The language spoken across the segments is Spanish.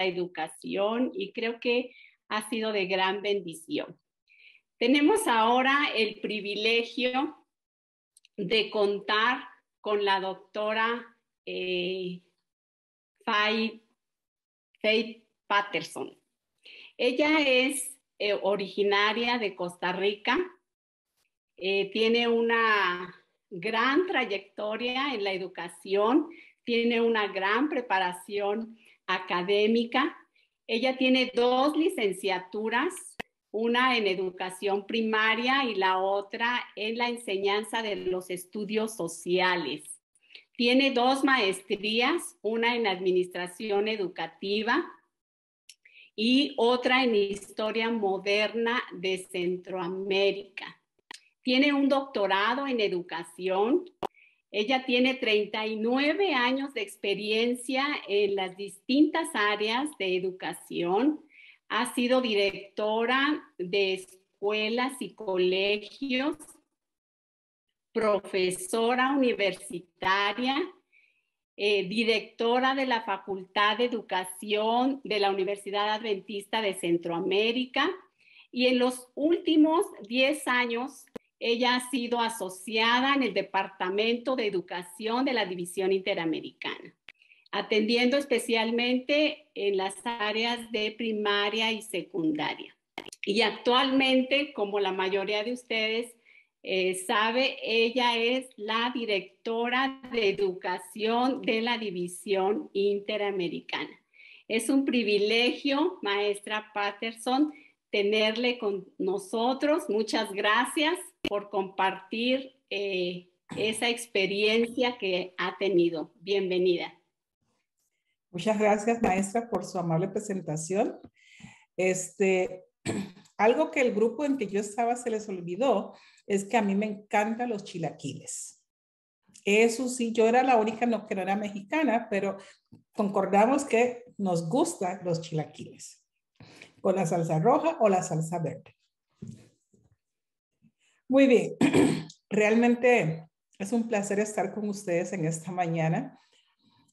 Educación y creo que ha sido de gran bendición. Tenemos ahora el privilegio de contar con la doctora Faith Patterson. Ella es originaria de Costa Rica, tiene una gran trayectoria en la educación, tiene una gran preparación académica. Ella tiene 2 licenciaturas, una en educación primaria y la otra en la enseñanza de los estudios sociales. Tiene 2 maestrías, una en administración educativa y otra en historia moderna de Centroamérica. Tiene un doctorado en educación. Ella tiene 39 años de experiencia en las distintas áreas de educación. Ha sido directora de escuelas y colegios, profesora universitaria, directora de la Facultad de Educación de la Universidad Adventista de Centroamérica. Y en los últimos 10 años, ella ha sido asociada en el Departamento de Educación de la División Interamericana, atendiendo especialmente en las áreas de primaria y secundaria. Y actualmente, como la mayoría de ustedes sabe, ella es la directora de educación de la División Interamericana. Es un privilegio, maestra Patterson, tenerle con nosotros. Muchas gracias por compartir esa experiencia que ha tenido. Bienvenida. Muchas gracias, maestra, por su amable presentación. Algo que el grupo en que yo estaba se les olvidó es que a mí me encantan los chilaquiles. Eso sí, yo era la única que no era mexicana, pero concordamos que nos gustan los chilaquiles, con la salsa roja o la salsa verde. Muy bien, realmente es un placer estar con ustedes en esta mañana.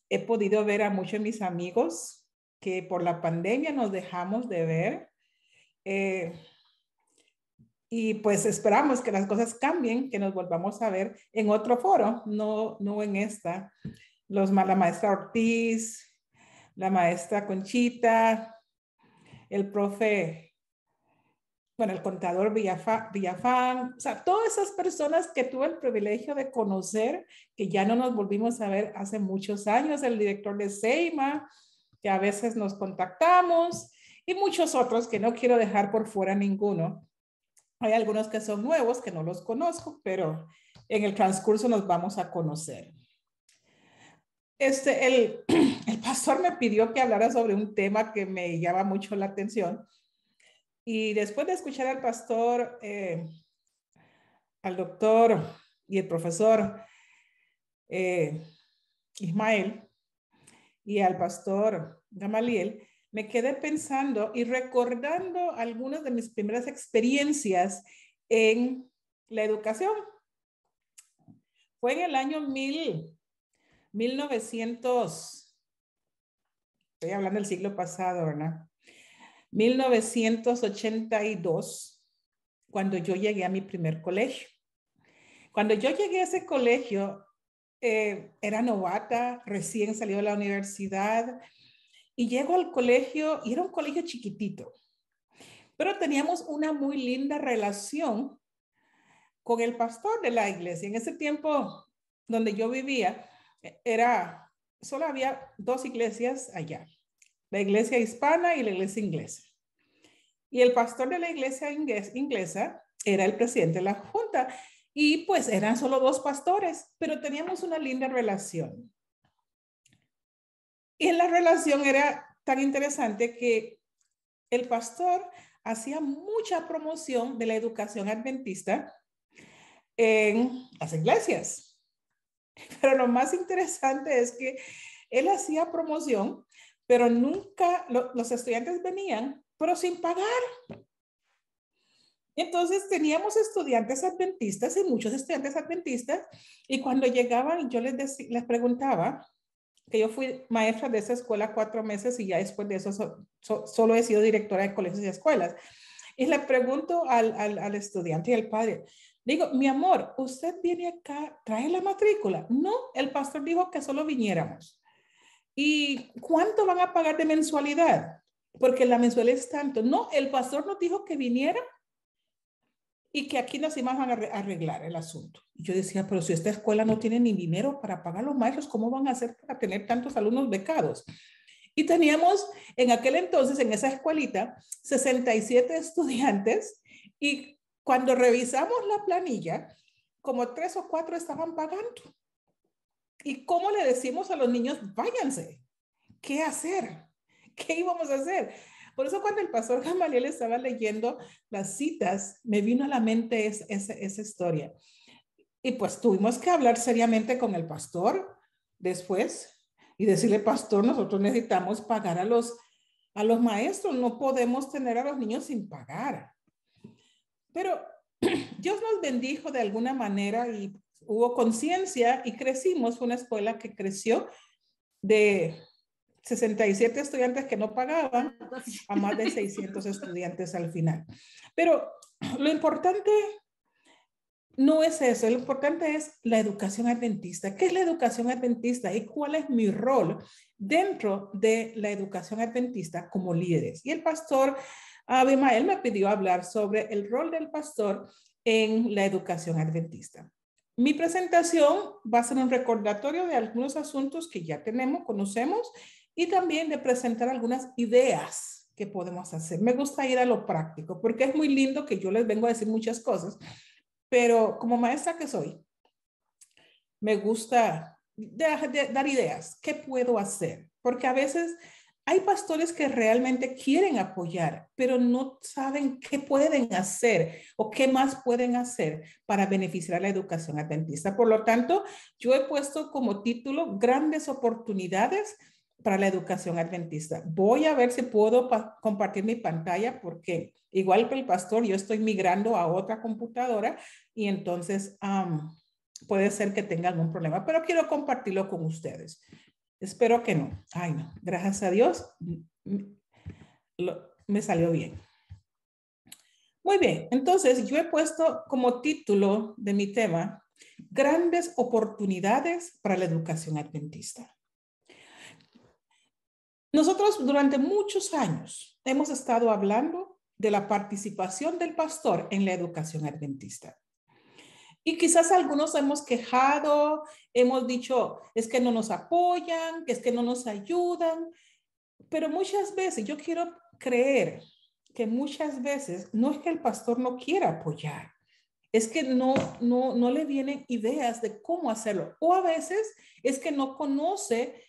He podido ver a muchos de mis amigos que por la pandemia nos dejamos de ver. Y pues esperamos que las cosas cambien, que nos volvamos a ver en otro foro, no en esta. La maestra Ortiz, la maestra Conchita, el profe, bueno, el contador Villafán, o sea, todas esas personas que tuve el privilegio de conocer, que ya no nos volvimos a ver hace muchos años, el director de Seima, que a veces nos contactamos, y muchos otros que no quiero dejar por fuera ninguno. Hay algunos que son nuevos, que no los conozco, pero en el transcurso nos vamos a conocer. El pastor me pidió que hablara sobre un tema que me llama mucho la atención. Y después de escuchar al pastor, al doctor y el profesor Ismael y al pastor Gamaliel, me quedé pensando y recordando algunas de mis primeras experiencias en la educación. Fue en el año 1900, estoy hablando del siglo pasado, ¿verdad? 1982, cuando yo llegué a mi primer colegio. Cuando yo llegué a ese colegio, era novata, recién salió de la universidad, y llego al colegio, y era un colegio chiquitito, pero teníamos una muy linda relación con el pastor de la iglesia. En ese tiempo donde yo vivía, solo había dos iglesias allá, la iglesia hispana y la iglesia inglesa. Y el pastor de la iglesia inglesa era el presidente de la junta. Y pues eran solo dos pastores, pero teníamos una linda relación. Y en la relación era tan interesante que el pastor hacía mucha promoción de la educación adventista en las iglesias. Pero lo más interesante es que él hacía promoción, pero nunca los estudiantes venían, pero sin pagar. Entonces teníamos estudiantes adventistas y muchos estudiantes adventistas, y cuando llegaban yo les preguntaba, que yo fui maestra de esa escuela 4 meses y ya después de eso solo he sido directora de colegios y escuelas, y le pregunto al estudiante y al padre, digo, mi amor, ¿usted viene acá, trae la matrícula? No, el pastor dijo que solo viniéramos. ¿Y cuánto van a pagar de mensualidad? Porque la mensualidad es tanto. No, el pastor nos dijo que viniera y que aquí nos íbamos a arreglar el asunto. Y yo decía, pero si esta escuela no tiene ni dinero para pagar a los maestros, ¿cómo van a hacer para tener tantos alumnos becados? Y teníamos en aquel entonces, en esa escuelita, 67 estudiantes, y cuando revisamos la planilla, como 3 o 4 estaban pagando. ¿Y cómo le decimos a los niños, váyanse? ¿Qué hacer? ¿Qué íbamos a hacer? Por eso cuando el pastor Gamaliel estaba leyendo las citas, me vino a la mente esa historia. Y pues tuvimos que hablar seriamente con el pastor después y decirle, pastor, nosotros necesitamos pagar a los maestros, no podemos tener a los niños sin pagar. Pero Dios nos bendijo de alguna manera y hubo conciencia y crecimos. Fue una escuela que creció de 67 estudiantes que no pagaban a más de 600 estudiantes al final. Pero lo importante no es eso, lo importante es la educación adventista. ¿Qué es la educación adventista y cuál es mi rol dentro de la educación adventista como líderes? Y el pastor Abimael me pidió hablar sobre el rol del pastor en la educación adventista. Mi presentación va a ser un recordatorio de algunos asuntos que ya conocemos, y también de presentar algunas ideas que podemos hacer. Me gusta ir a lo práctico, porque es muy lindo que yo les vengo a decir muchas cosas, pero como maestra que soy, me gusta dar ideas. ¿Qué puedo hacer? Porque a veces hay pastores que realmente quieren apoyar, pero no saben qué pueden hacer o qué más pueden hacer para beneficiar a la educación adventista. Por lo tanto, yo he puesto como título Grandes oportunidades para la educación adventista. Voy a ver si puedo compartir mi pantalla porque igual que el pastor, yo estoy migrando a otra computadora y entonces puede ser que tenga algún problema, pero quiero compartirlo con ustedes. Espero que no. Ay, no. Gracias a Dios me salió bien. Muy bien. Entonces, yo he puesto como título de mi tema Grandes oportunidades para la educación adventista. Nosotros durante muchos años hemos estado hablando de la participación del pastor en la educación adventista. Y quizás algunos hemos quejado, hemos dicho, es que no nos apoyan, es que no nos ayudan, pero muchas veces yo quiero creer que muchas veces no es que el pastor no quiera apoyar, es que no le vienen ideas de cómo hacerlo, o a veces es que no conoce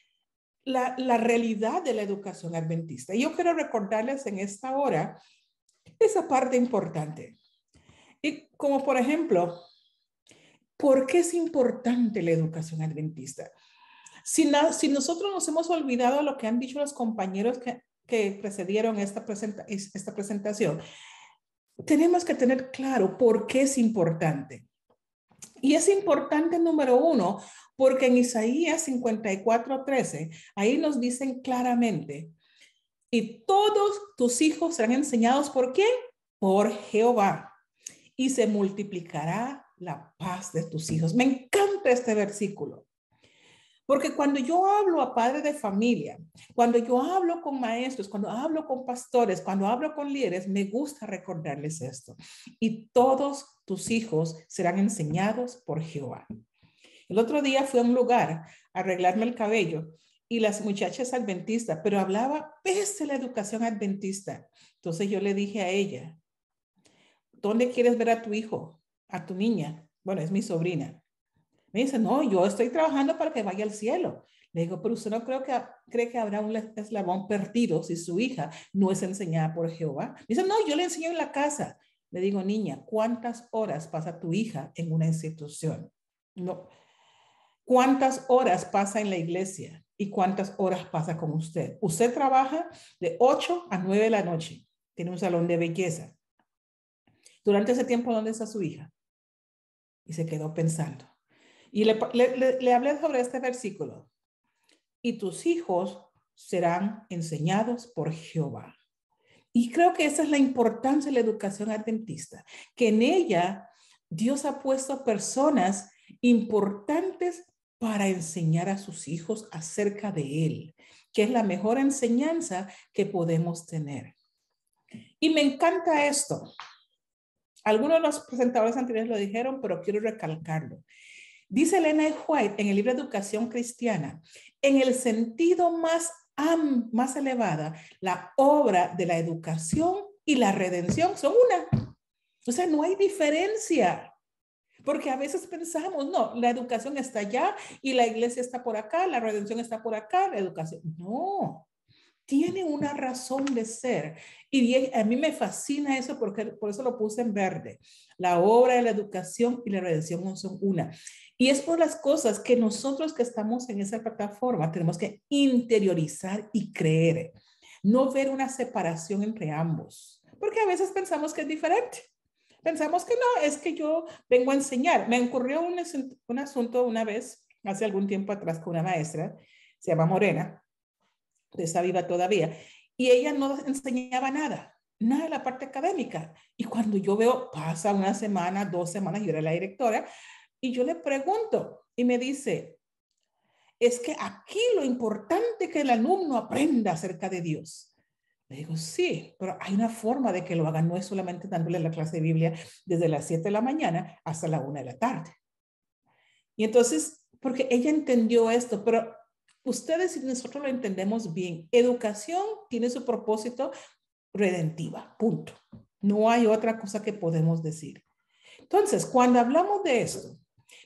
la realidad de la educación adventista. Y yo quiero recordarles en esta hora esa parte importante. Y como por ejemplo, ¿por qué es importante la educación adventista? Si nosotros nos hemos olvidado lo que han dicho los compañeros que precedieron esta presentación, tenemos que tener claro por qué es importante. Y es importante, número uno, porque en Isaías 54:13, ahí nos dicen claramente, y todos tus hijos serán enseñados ¿por quién? Por Jehová. Y se multiplicará la paz de tus hijos. Me encanta este versículo. Porque cuando yo hablo a padres de familia, cuando yo hablo con maestros, cuando hablo con pastores, cuando hablo con líderes, me gusta recordarles esto. Y todos tus hijos serán enseñados por Jehová. El otro día fui a un lugar a arreglarme el cabello y las muchachas adventistas, pero hablaba pese a la educación adventista. Entonces yo le dije a ella, ¿dónde quieres ver a tu hijo, a tu niña? Bueno, es mi sobrina. Me dice, no, yo estoy trabajando para que vaya al cielo. Le digo, pero usted no cree que habrá un eslabón perdido si su hija no es enseñada por Jehová. Me dice, no, yo le enseño en la casa. Le digo, niña, ¿cuántas horas pasa tu hija en una institución? No. ¿Cuántas horas pasa en la iglesia? ¿Y cuántas horas pasa con usted? Usted trabaja de 8 a 9 de la noche. Tiene un salón de belleza. Durante ese tiempo, ¿dónde está su hija? Y se quedó pensando. Y le hablé sobre este versículo. Y tus hijos serán enseñados por Jehová. Y creo que esa es la importancia de la educación adventista, que en ella Dios ha puesto personas importantes para enseñar a sus hijos acerca de Él, que es la mejor enseñanza que podemos tener. Y me encanta esto. Algunos de los presentadores anteriores lo dijeron, pero quiero recalcarlo. Dice Elena White en el libro Educación Cristiana, en el sentido más elevada, la obra de la educación y la redención son una. O sea, no hay diferencia. Porque a veces pensamos, no, la educación está allá y la iglesia está por acá, la redención está por acá, la educación. No, tiene una razón de ser. Y a mí me fascina eso porque por eso lo puse en verde. La obra de la educación y la redención son una. Y es por las cosas que nosotros que estamos en esa plataforma tenemos que interiorizar y creer. No ver una separación entre ambos. Porque a veces pensamos que es diferente. Pensamos que no, es que yo vengo a enseñar. Me ocurrió un asunto una vez, hace algún tiempo atrás, con una maestra, se llama Morena, está viva todavía, y ella no enseñaba nada de la parte académica. Y cuando yo veo, pasa una semana, 2 semanas, yo era la directora, y yo le pregunto, y me dice, es que aquí lo importante es que el alumno aprenda acerca de Dios. Le digo, sí, pero hay una forma de que lo hagan, no es solamente dándole la clase de Biblia desde las 7 de la mañana hasta la 1 de la tarde. Y entonces, porque ella entendió esto, pero ustedes y nosotros lo entendemos bien. Educación tiene su propósito redentiva, punto. No hay otra cosa que podemos decir. Entonces, cuando hablamos de esto,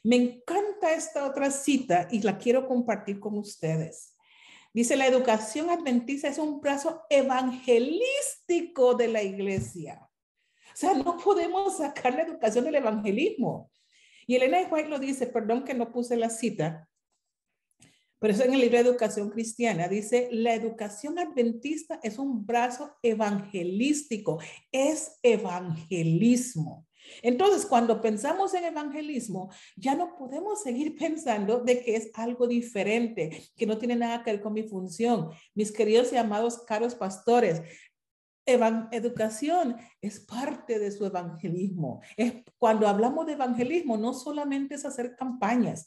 Me encanta esta otra cita y la quiero compartir con ustedes. Dice, la educación adventista es un brazo evangelístico de la iglesia. O sea, no podemos sacar la educación del evangelismo. Y Elena White lo dice, perdón que no puse la cita, pero eso en el libro de Educación Cristiana dice, la educación adventista es un brazo evangelístico, es evangelismo. Entonces, cuando pensamos en evangelismo, ya no podemos seguir pensando de que es algo diferente, que no tiene nada que ver con mi función. Mis queridos y amados caros pastores, educación es parte de su evangelismo. Cuando hablamos de evangelismo, no solamente es hacer campañas,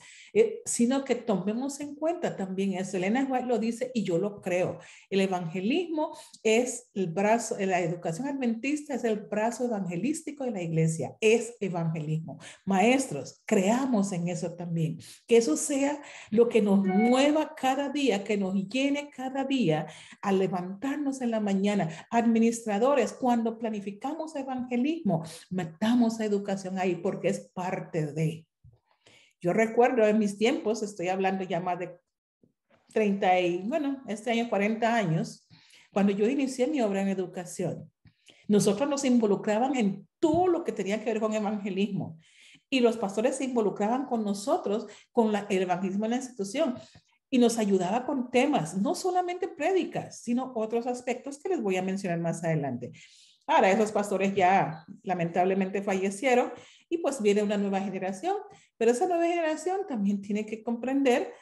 sino que tomemos en cuenta también eso. Elena White lo dice y yo lo creo. El evangelismo es el brazo, la educación adventista es el brazo evangelístico de la iglesia, es evangelismo. Maestros, creamos en eso también. Que eso sea lo que nos mueva cada día, que nos llene cada día al levantarnos en la mañana. Administradores, cuando planificamos evangelismo, metamos educación ahí porque es parte de. Yo recuerdo en mis tiempos, estoy hablando ya más de 30 y, bueno, este año 40 años, cuando yo inicié mi obra en educación, nosotros nos involucraban en todo lo que tenía que ver con evangelismo y los pastores se involucraban con nosotros, con el evangelismo en la institución y nos ayudaba con temas, no solamente prédicas, sino otros aspectos que les voy a mencionar más adelante. Ahora, esos pastores ya lamentablemente fallecieron y pues viene una nueva generación, pero esa nueva generación también tiene que comprender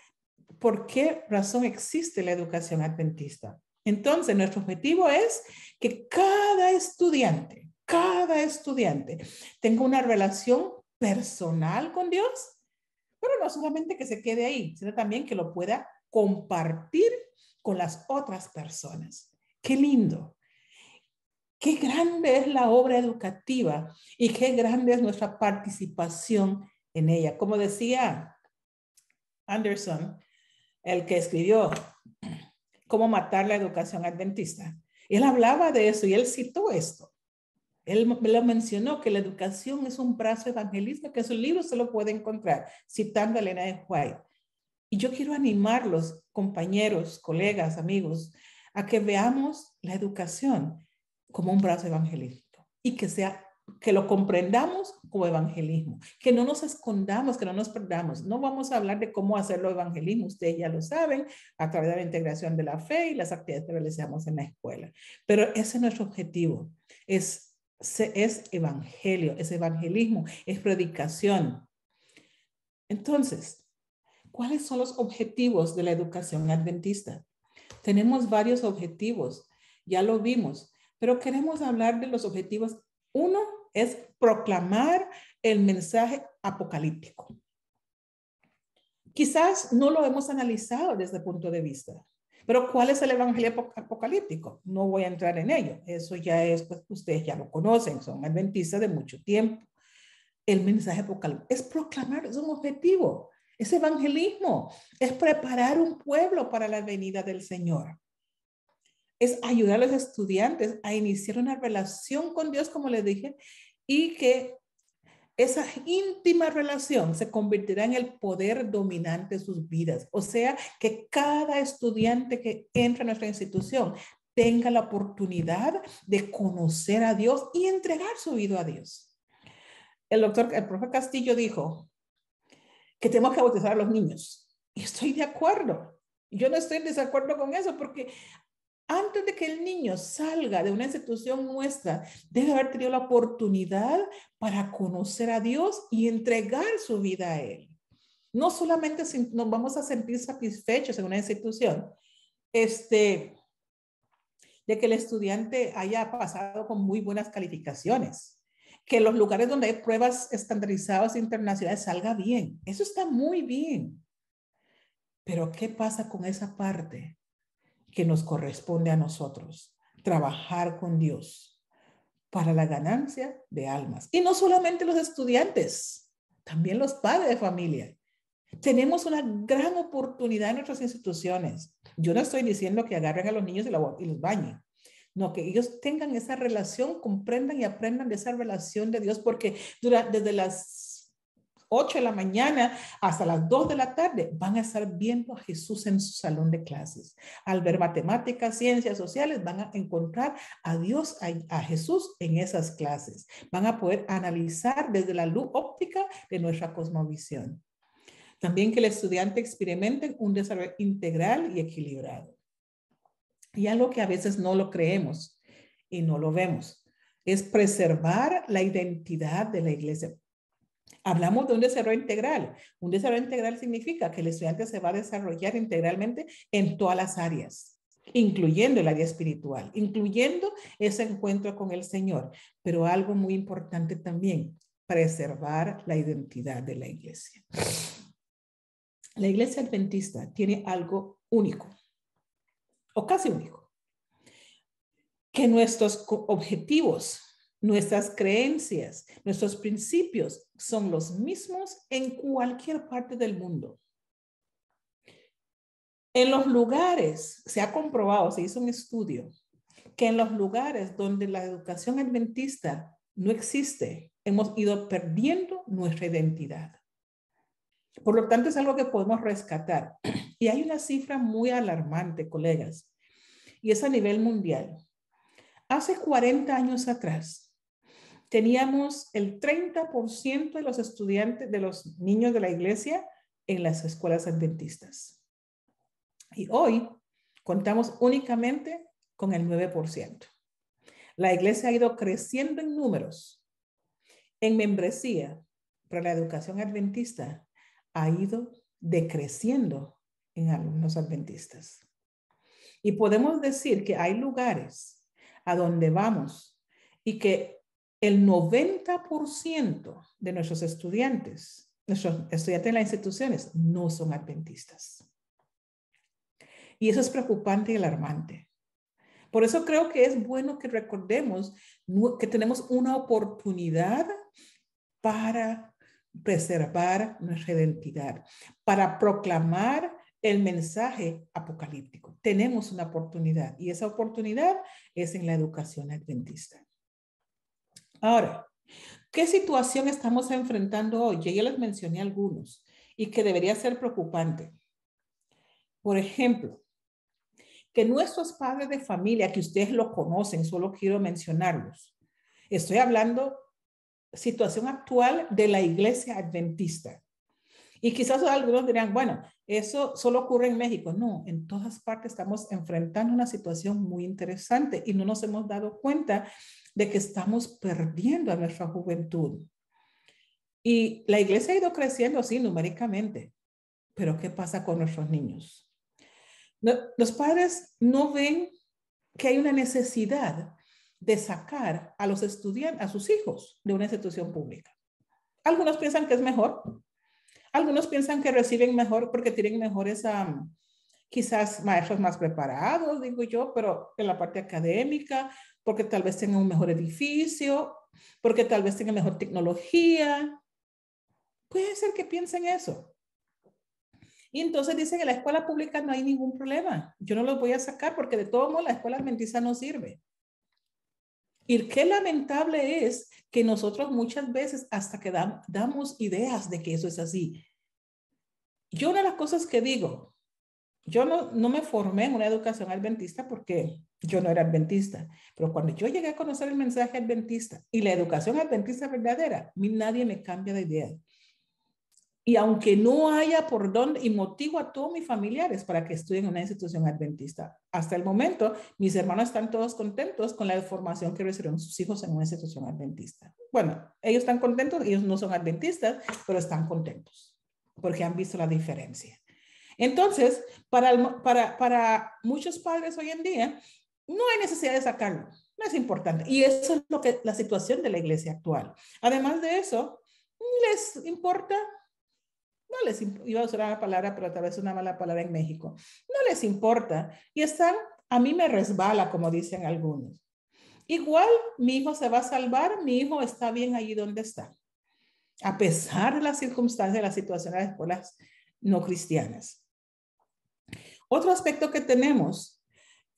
por qué razón existe la educación adventista. Entonces, nuestro objetivo es que cada estudiante tenga una relación personal con Dios, pero no solamente que se quede ahí, sino también que lo pueda compartir con las otras personas. Qué lindo. Qué grande es la obra educativa y qué grande es nuestra participación en ella. Como decía Anderson, el que escribió Cómo matar la educación adventista, él hablaba de eso y él citó esto. Él lo mencionó, que la educación es un brazo evangelista, que en su libro se lo puede encontrar, citando a Elena White. Y yo quiero animarlos, compañeros, colegas, amigos, a que veamos la educación como un brazo evangelístico y que lo comprendamos como evangelismo, que no nos escondamos, que no nos perdamos. No vamos a hablar de cómo hacerlo evangelismo, ustedes ya lo saben, a través de la integración de la fe y las actividades que realizamos en la escuela. Pero ese es nuestro objetivo, es evangelio, es evangelismo, es predicación. Entonces, ¿cuáles son los objetivos de la educación adventista? Tenemos varios objetivos, ya lo vimos, pero queremos hablar de los objetivos. Uno es proclamar el mensaje apocalíptico. Quizás no lo hemos analizado desde el punto de vista, pero ¿cuál es el evangelio apocalíptico? No voy a entrar en ello, eso ya es, pues ustedes ya lo conocen, son adventistas de mucho tiempo. El mensaje apocalíptico es proclamar, es un objetivo. Es evangelismo, es preparar un pueblo para la venida del Señor. Es ayudar a los estudiantes a iniciar una relación con Dios, como les dije, y que esa íntima relación se convertirá en el poder dominante de sus vidas. O sea, que cada estudiante que entra a nuestra institución tenga la oportunidad de conocer a Dios y entregar su vida a Dios. El profe Castillo dijo que tenemos que bautizar a los niños. Y estoy de acuerdo. Yo no estoy en desacuerdo con eso porque antes de que el niño salga de una institución nuestra, debe haber tenido la oportunidad para conocer a Dios y entregar su vida a Él. No solamente nos vamos a sentir satisfechos en una institución, de que el estudiante haya pasado con muy buenas calificaciones, que los lugares donde hay pruebas estandarizadas internacionales salga bien. Eso está muy bien. Pero ¿qué pasa con esa parte que nos corresponde a nosotros? Trabajar con Dios para la ganancia de almas. Y no solamente los estudiantes, también los padres de familia. Tenemos una gran oportunidad en nuestras instituciones. Yo no estoy diciendo que agarren a los niños y los bañen. No, que ellos tengan esa relación, comprendan y aprendan de esa relación de Dios, porque desde las 8 de la mañana hasta las 2 de la tarde, van a estar viendo a Jesús en su salón de clases. Al ver matemáticas, ciencias sociales, van a encontrar a Dios, a Jesús en esas clases. Van a poder analizar desde la luz óptica de nuestra cosmovisión. También que el estudiante experimente un desarrollo integral y equilibrado. Y algo que a veces no lo creemos y no lo vemos es preservar la identidad de la iglesia. Hablamos de un desarrollo integral. Un desarrollo integral significa que el estudiante se va a desarrollar integralmente en todas las áreas, incluyendo el área espiritual, incluyendo ese encuentro con el Señor. Pero algo muy importante también, preservar la identidad de la iglesia. La iglesia adventista tiene algo único, o casi único, que nuestros objetivos, nuestras creencias, nuestros principios son los mismos en cualquier parte del mundo. En los lugares, se ha comprobado, se hizo un estudio, que en los lugares donde la educación adventista no existe, hemos ido perdiendo nuestra identidad. Por lo tanto, es algo que podemos rescatar. Y hay una cifra muy alarmante, colegas, y es a nivel mundial. Hace 40 años atrás, teníamos el 30% de los estudiantes, de los niños de la iglesia en las escuelas adventistas. Y hoy contamos únicamente con el 9%. La iglesia ha ido creciendo en números, en membresía, pero la educación adventista ha ido decreciendo en alumnos adventistas. Y podemos decir que hay lugares a donde vamos y que el 90% de nuestros estudiantes en las instituciones no son adventistas. Y eso es preocupante y alarmante. Por eso creo que es bueno que recordemos que tenemos una oportunidad para preservar nuestra identidad, para proclamar el mensaje apocalíptico. Tenemos una oportunidad y esa oportunidad es en la educación adventista. Ahora, ¿qué situación estamos enfrentando hoy? Yo ya les mencioné algunos y que debería ser preocupante. Por ejemplo, que nuestros padres de familia, que ustedes lo conocen, solo quiero mencionarlos. Estoy hablando situación actual de la iglesia adventista. Y quizás algunos dirán, bueno, eso solo ocurre en México. No, en todas partes estamos enfrentando una situación muy interesante y no nos hemos dado cuenta de que estamos perdiendo a nuestra juventud. Y la iglesia ha ido creciendo, sí, numéricamente. Pero ¿qué pasa con nuestros niños? Los padres no ven que hay una necesidad de sacar a los estudiantes, a sus hijos, de una institución pública. Algunos piensan que es mejor. Algunos piensan que reciben mejor porque tienen mejores, quizás maestros más preparados, digo yo, pero en la parte académica, porque tal vez tengan un mejor edificio, porque tal vez tengan mejor tecnología. Puede ser que piensen eso. Y entonces dicen que en la escuela pública no hay ningún problema. Yo no los voy a sacar porque de todos modos la escuela adventista no sirve. Y qué lamentable es que nosotros muchas veces hasta que damos ideas de que eso es así. Yo una de las cosas que digo, yo no me formé en una educación adventista porque yo no era adventista, pero cuando yo llegué a conocer el mensaje adventista y la educación adventista verdadera, a mí nadie me cambia de idea. Y aunque no haya por dónde, y motivo a todos mis familiares para que estudien en una institución adventista. Hasta el momento, mis hermanos están todos contentos con la formación que recibieron sus hijos en una institución adventista. Bueno, ellos están contentos, ellos no son adventistas, pero están contentos porque han visto la diferencia. Entonces, para muchos padres hoy en día, no hay necesidad de sacarlo. No es importante. Y eso es lo que la situación de la iglesia actual. Además de eso, les importa. No les iba a usar una palabra, pero tal vez una mala palabra en México. No les importa. Y están, a mí me resbala, como dicen algunos. Igual mi hijo se va a salvar, mi hijo está bien allí donde está. A pesar de las circunstancias, de la situación de las escuelas no cristianas. Otro aspecto que tenemos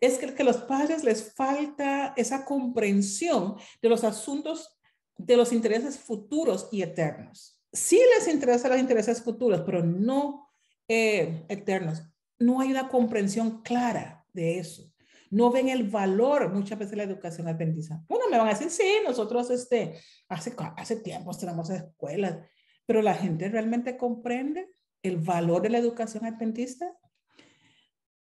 es que a los padres les falta esa comprensión de los asuntos, de los intereses futuros y eternos. sí les interesa los intereses futuros, pero no eternos. No hay una comprensión clara de eso. No ven el valor muchas veces de la educación adventista. Bueno, me van a decir, sí, nosotros hace tiempo tenemos escuelas, pero la gente realmente comprende el valor de la educación adventista.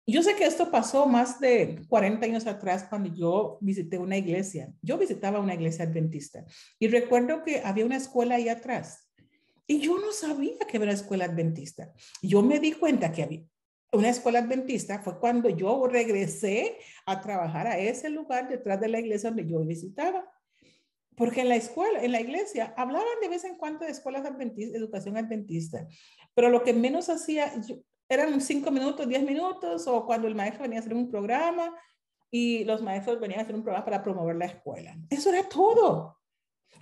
Yo sé que esto pasó más de 40 años atrás cuando yo visité una iglesia. Yo visitaba una iglesia adventista y recuerdo que había una escuela ahí atrás y yo no sabía que era una escuela adventista. Yo me di cuenta que había una escuela adventista fue cuando yo regresé a trabajar a ese lugar detrás de la iglesia donde yo visitaba. Porque en la escuela, en la iglesia, hablaban de vez en cuando de escuelas adventistas, educación adventista, pero lo que menos hacía, eran 5 minutos, 10 minutos, o cuando el maestro venía a hacer un programa y los maestros venían a hacer un programa para promover la escuela. Eso era todo.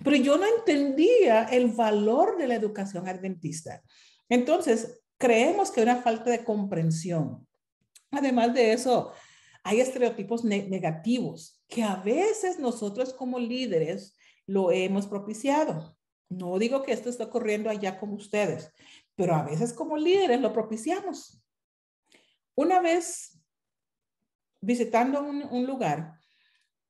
Pero yo no entendía el valor de la educación adventista. Entonces, creemos que hay una falta de comprensión. Además de eso, hay estereotipos negativos que a veces nosotros como líderes lo hemos propiciado. No digo que esto está ocurriendo allá con ustedes, pero a veces como líderes lo propiciamos. Una vez visitando un lugar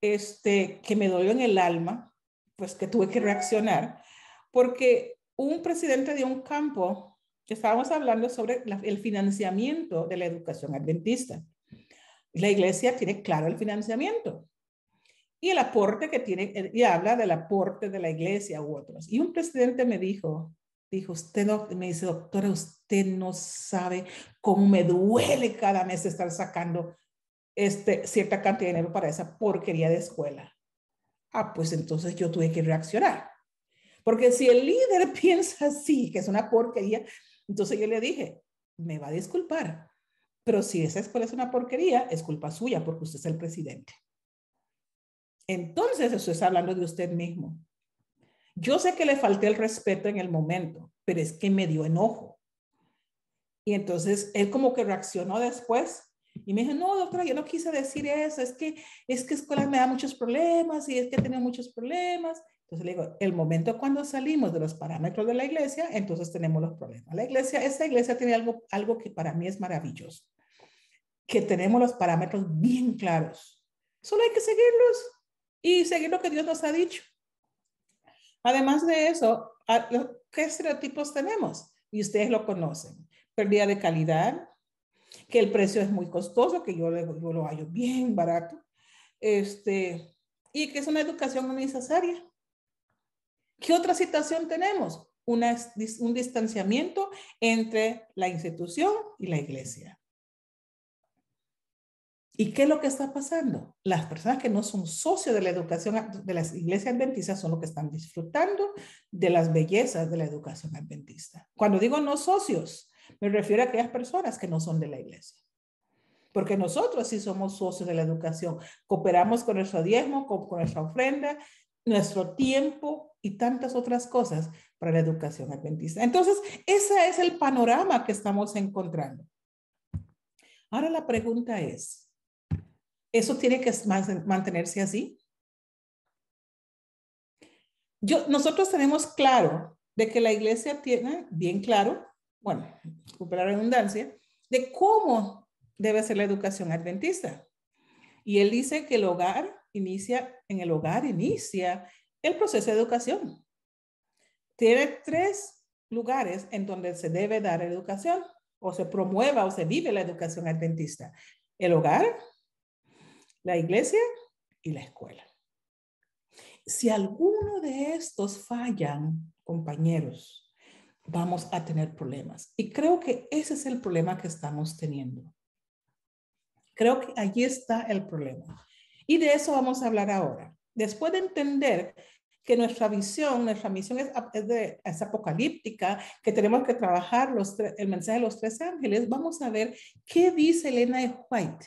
que me dolió en el alma, pues que tuve que reaccionar, porque un presidente de un campo, estábamos hablando sobre el financiamiento de la educación adventista. La iglesia tiene claro el financiamiento y el aporte que tiene, y habla del aporte de la iglesia u otros. Y un presidente me dijo, usted no, me dice, doctora, usted no sabe cómo me duele cada mes estar sacando cierta cantidad de dinero para esa porquería de escuela. Ah, pues entonces yo tuve que reaccionar. Porque si el líder piensa así, que es una porquería, entonces yo le dije, me va a disculpar, pero si esa escuela es una porquería, es culpa suya porque usted es el presidente. Entonces, eso está hablando de usted mismo. Yo sé que le falté el respeto en el momento, pero es que me dio enojo. Y entonces él como que reaccionó después y me dijo, no, doctora, yo no quise decir eso, es que escuela me da muchos problemas y es que he tenido muchos problemas. Entonces le digo, el momento cuando salimos de los parámetros de la iglesia, entonces tenemos los problemas. Esta iglesia tiene algo que para mí es maravilloso, que tenemos los parámetros bien claros. Solo hay que seguirlos y seguir lo que Dios nos ha dicho. Además de eso, ¿qué estereotipos tenemos? Y ustedes lo conocen. Pérdida de calidad, que el precio es muy costoso, que yo lo hallo bien barato, y que es una educación no necesaria. ¿Qué otra situación tenemos? Un distanciamiento entre la institución y la iglesia. ¿Y qué es lo que está pasando? Las personas que no son socios de la educación de las iglesias adventistas son los que están disfrutando de las bellezas de la educación adventista. Cuando digo no socios, me refiero a aquellas personas que no son de la iglesia. Porque nosotros sí somos socios de la educación. Cooperamos con nuestro diezmo, con nuestra ofrenda, nuestro tiempo y tantas otras cosas para la educación adventista. Entonces, ese es el panorama que estamos encontrando. Ahora la pregunta es, ¿eso tiene que mantenerse así? Nosotros tenemos claro de que la iglesia tiene bien claro, bueno, disculpe la redundancia, de cómo debe ser la educación adventista. Y él dice que en el hogar inicia el proceso de educación. Tiene 3 lugares en donde se debe dar educación, o se promueva o se vive la educación adventista: el hogar, la iglesia y la escuela. Si alguno de estos fallan, compañeros, vamos a tener problemas. Y creo que ese es el problema que estamos teniendo. Creo que allí está el problema. Y de eso vamos a hablar ahora. Después de entender que nuestra misión es apocalíptica, que tenemos que trabajar el mensaje de los 3 ángeles, vamos a ver qué dice Elena de White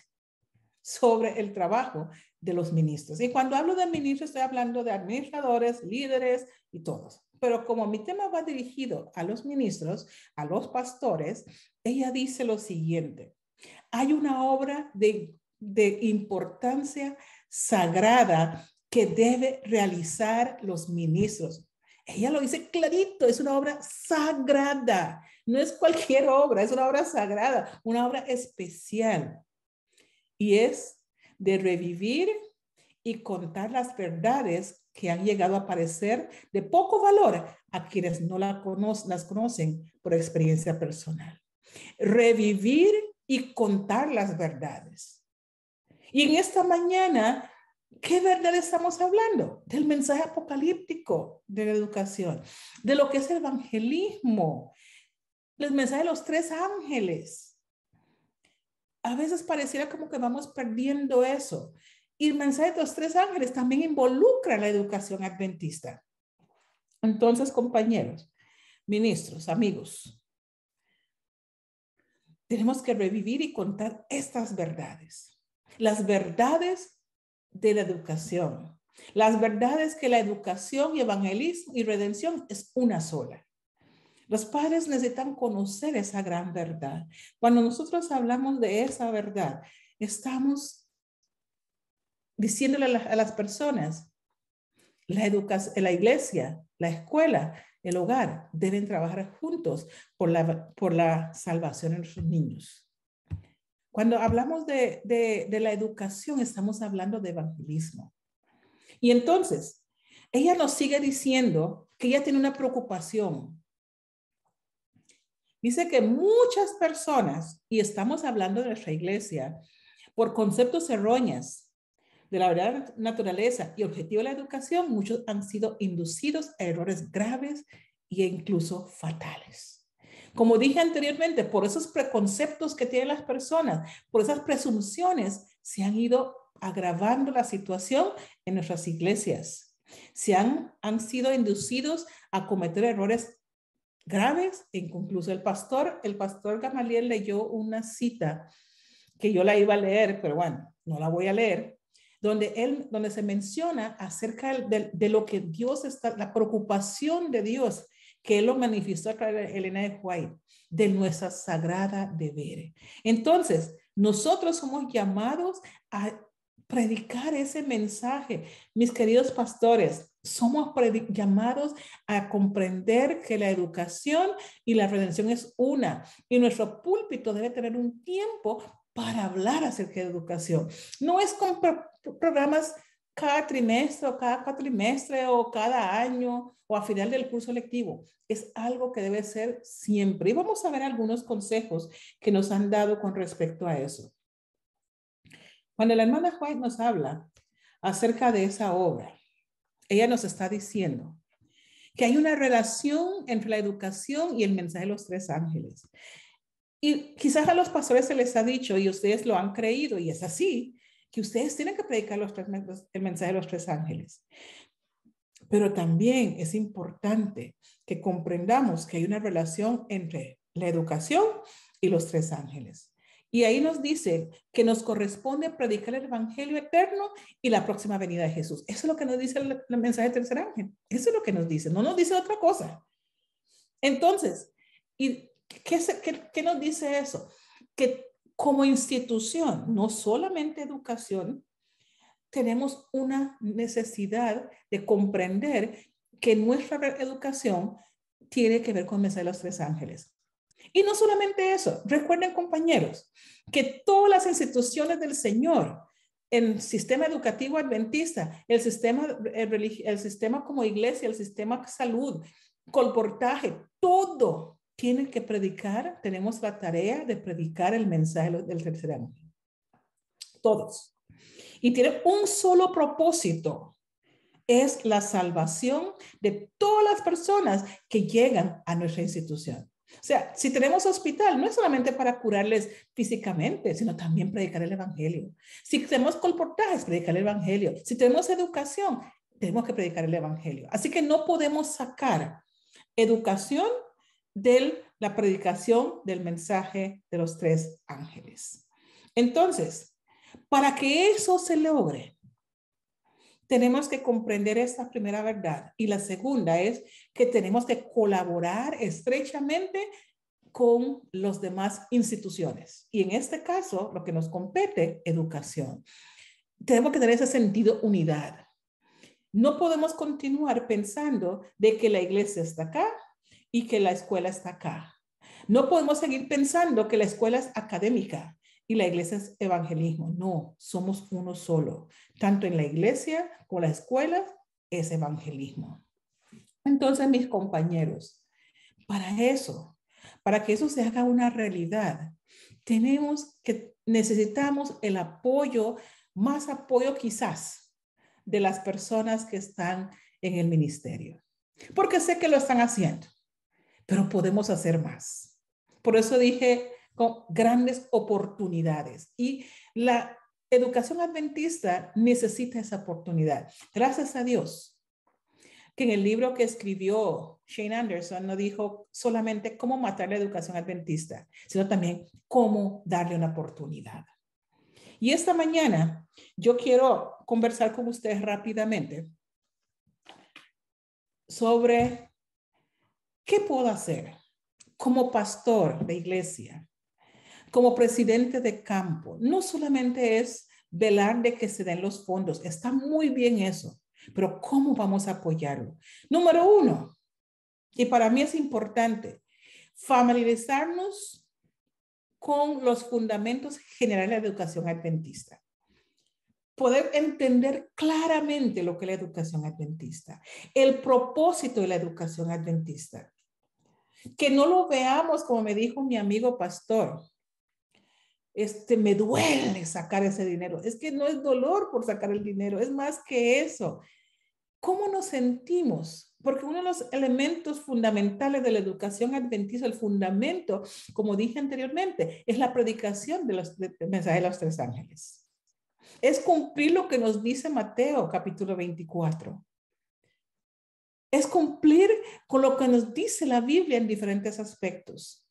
sobre el trabajo de los ministros. Y cuando hablo de ministros, estoy hablando de administradores, líderes y todos. Pero como mi tema va dirigido a los ministros, a los pastores, ella dice lo siguiente: hay una obra de importancia sagrada que debe realizar los ministros. Ella lo dice clarito, es una obra sagrada. No es cualquier obra, es una obra sagrada, una obra especial. Y es de revivir y contar las verdades que han llegado a parecer de poco valor a quienes no las conocen por experiencia personal. Revivir y contar las verdades. Y en esta mañana, ¿qué verdad estamos hablando? Del mensaje apocalíptico de la educación, de lo que es el evangelismo, el mensaje de los 3 ángeles. A veces pareciera como que vamos perdiendo eso. Y el mensaje de los 3 ángeles también involucra la educación adventista. Entonces, compañeros, ministros, amigos, tenemos que revivir y contar estas verdades. Las verdades de la educación. Las verdades que la educación y evangelismo y redención es una sola. Los padres necesitan conocer esa gran verdad. Cuando nosotros hablamos de esa verdad, estamos diciéndole a las personas, la iglesia, la escuela, el hogar deben trabajar juntos por la salvación de nuestros niños. Cuando hablamos de la educación, estamos hablando de evangelismo. Y entonces, ella nos sigue diciendo que ella tiene una preocupación. Dice que muchas personas, y estamos hablando de nuestra iglesia, por conceptos erróneos de la verdadera naturaleza y objetivo de la educación, muchos han sido inducidos a errores graves e incluso fatales. Como dije anteriormente, por esos preconceptos que tienen las personas, por esas presunciones, se han ido agravando la situación en nuestras iglesias. Han sido inducidos a cometer errores graves. Incluso el pastor Gamaliel leyó una cita que yo la iba a leer, pero bueno, no la voy a leer, donde se menciona acerca de lo que Dios está, la preocupación de Dios, que Él lo manifestó a través de Elena de White, de nuestra sagrada deber. Entonces, nosotros somos llamados a predicar ese mensaje. Mis queridos pastores, somos llamados a comprender que la educación y la redención es una, y nuestro púlpito debe tener un tiempo para hablar acerca de educación. No es con programas cada trimestre o cada cuatrimestre o cada año o a final del curso lectivo. Es algo que debe ser siempre. Y vamos a ver algunos consejos que nos han dado con respecto a eso. Cuando la hermana White nos habla acerca de esa obra, ella nos está diciendo que hay una relación entre la educación y el mensaje de los 3 ángeles. Y quizás a los pastores se les ha dicho, y ustedes lo han creído, y es así, que ustedes tienen que predicar el mensaje de los 3 ángeles. Pero también es importante que comprendamos que hay una relación entre la educación y los 3 ángeles. Y ahí nos dice que nos corresponde predicar el evangelio eterno y la próxima venida de Jesús. Eso es lo que nos dice el mensaje del tercer ángel. Eso es lo que nos dice, no nos dice otra cosa. Entonces, ¿y qué nos dice eso? Que como institución, no solamente educación, tenemos una necesidad de comprender que nuestra educación tiene que ver con el mensaje de los 3 ángeles. Y no solamente eso, recuerden compañeros, que todas las instituciones del Señor, el sistema educativo adventista, el sistema como iglesia, el sistema salud, colportaje, todo tiene que predicar, tenemos la tarea de predicar el mensaje del tercer ángel. Todos. Y tiene un solo propósito, es la salvación de todas las personas que llegan a nuestra institución. O sea, si tenemos hospital, no es solamente para curarles físicamente, sino también predicar el evangelio. Si tenemos colportajes, predicar el evangelio. Si tenemos educación, tenemos que predicar el evangelio. Así que no podemos sacar educación de la predicación del mensaje de los 3 ángeles. Entonces, para que eso se logre, tenemos que comprender esta primera verdad. Y la segunda es que tenemos que colaborar estrechamente con las demás instituciones. Y en este caso, lo que nos compete, educación. Tenemos que tener ese sentido de unidad. No podemos continuar pensando de que la iglesia está acá y que la escuela está acá. No podemos seguir pensando que la escuela es académica y la iglesia es evangelismo. No, somos uno solo. Tanto en la iglesia como en la escuela es evangelismo. Entonces, mis compañeros, para que eso se haga una realidad, necesitamos el apoyo, más apoyo quizás, de las personas que están en el ministerio. Porque sé que lo están haciendo, pero podemos hacer más. Por eso dije con grandes oportunidades. Y la educación adventista necesita esa oportunidad. Gracias a Dios que en el libro que escribió Shane Anderson no dijo solamente cómo matar la educación adventista, sino también cómo darle una oportunidad. Y esta mañana yo quiero conversar con ustedes rápidamente sobre qué puedo hacer como pastor de iglesia, como presidente de campo. No solamente es velar de que se den los fondos, está muy bien eso, pero ¿cómo vamos a apoyarlo? Número uno, y para mí es importante, familiarizarnos con los fundamentos generales de la educación adventista. Poder entender claramente lo que es la educación adventista, el propósito de la educación adventista. Que no lo veamos como me dijo mi amigo pastor. Me duele sacar ese dinero. Es que no es dolor por sacar el dinero, es más que eso. ¿Cómo nos sentimos? Porque uno de los elementos fundamentales de la educación adventista, el fundamento, como dije anteriormente, es la predicación del mensaje de los tres ángeles. Es cumplir lo que nos dice Mateo capítulo 24. Es cumplir con lo que nos dice la Biblia en diferentes aspectos.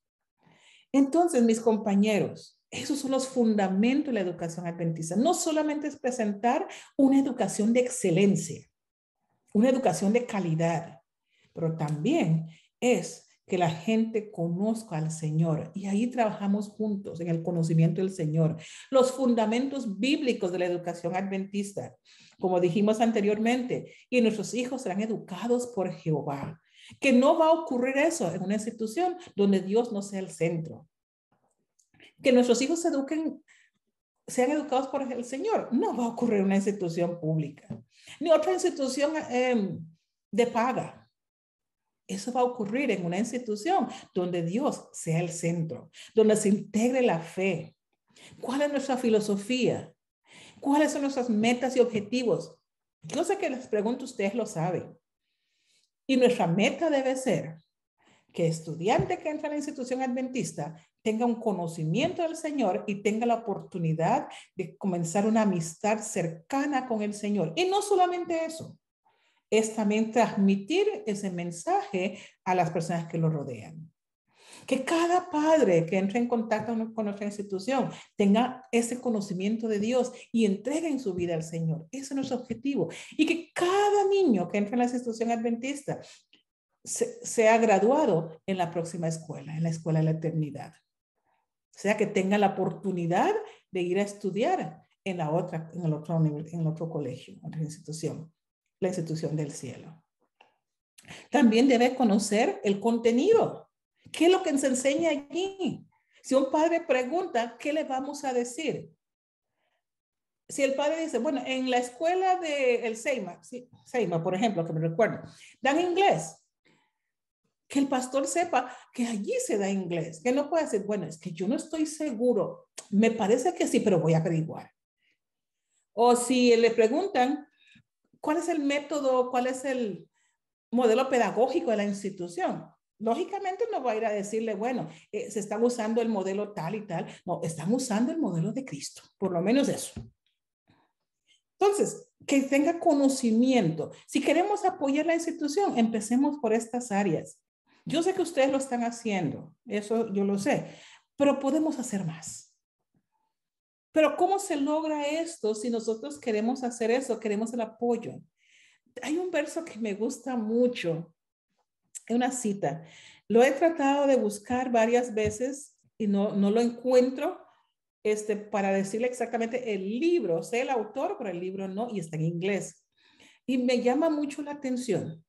Entonces, mis compañeros, esos son los fundamentos de la educación adventista. No solamente es presentar una educación de excelencia, una educación de calidad, pero también es que la gente conozca al Señor y ahí trabajamos juntos en el conocimiento del Señor. Los fundamentos bíblicos de la educación adventista, como dijimos anteriormente, y nuestros hijos serán educados por Jehová. Que no va a ocurrir eso en una institución donde Dios no sea el centro. Que nuestros hijos sean educados por el Señor. No va a ocurrir en una institución pública, ni otra institución de paga. Eso va a ocurrir en una institución donde Dios sea el centro, donde se integre la fe. ¿Cuál es nuestra filosofía? ¿Cuáles son nuestras metas y objetivos? Yo sé que les pregunto, ustedes lo saben. Y nuestra meta debe ser que el estudiante que entra a la institución adventista tenga un conocimiento del Señor y tenga la oportunidad de comenzar una amistad cercana con el Señor. Y no solamente eso, es también transmitir ese mensaje a las personas que lo rodean. Que cada padre que entre en contacto con nuestra institución tenga ese conocimiento de Dios y entregue en su vida al Señor. Ese es nuestro objetivo. Y que cada niño que entre en la institución adventista sea graduado en la próxima escuela, en la escuela de la eternidad. O sea, que tenga la oportunidad de ir a estudiar en el otro colegio, otra institución, la institución del cielo. También debe conocer el contenido. ¿Qué es lo que se enseña allí? Si un padre pregunta, ¿qué le vamos a decir? Si el padre dice, bueno, en la escuela del Seima, por ejemplo, que me recuerdo, dan inglés. Que el pastor sepa que allí se da inglés, que no puede decir, bueno, es que yo no estoy seguro, me parece que sí, pero voy a averiguar. O si le preguntan, ¿cuál es el método, cuál es el modelo pedagógico de la institución? Lógicamente no va a ir a decirle, bueno, se están usando el modelo tal y tal. No, están usando el modelo de Cristo, por lo menos eso. Entonces, que tenga conocimiento. Si queremos apoyar la institución, empecemos por estas áreas. Yo sé que ustedes lo están haciendo, eso yo lo sé, pero podemos hacer más. Pero ¿cómo se logra esto si nosotros queremos hacer eso, queremos el apoyo? Hay un verso que me gusta mucho, una cita. Lo he tratado de buscar varias veces y no lo encuentro para decirle exactamente el libro. Sé el autor, pero el libro no, y está en inglés. Y me llama mucho la atención.